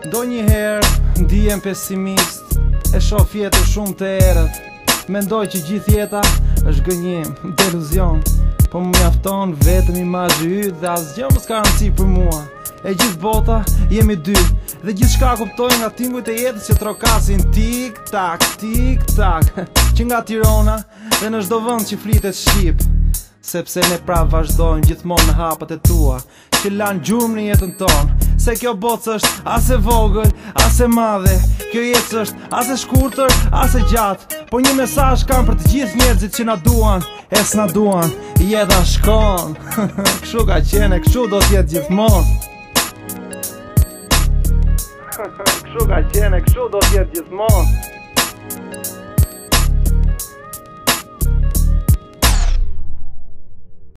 Ndonjëherë ndihem pesimist, e shoh jetën shumë të errët. Mendoj që gjithë jeta është gënjim, deluzion, po më mjafton vetëm imazhi yt dhe asgjë mos ka rëndësi për mua. E gjithë bota jemi dy, dhe gjithçka kuptoj nga tingujt e jetës që trokasin tik tak, që nga Tirana dhe në çdo vend që flitet shqip. Sepse ne prap vazhdojmë gjithmonë në hapët e tua që lanë gjurmë në jetën tonë. Se kjo botë është as e vogël, as e madhe. Kjo jetë është as e shkurtër, as e gjatë. Po një mesazh kam për të gjithë njerëzit që na duan, e s'na duan, jeta shkon. Kështu ka qenë, kështu do t'jetë gjithmonë. Kështu ka qenë, kështu do t'jetë gjithmonë.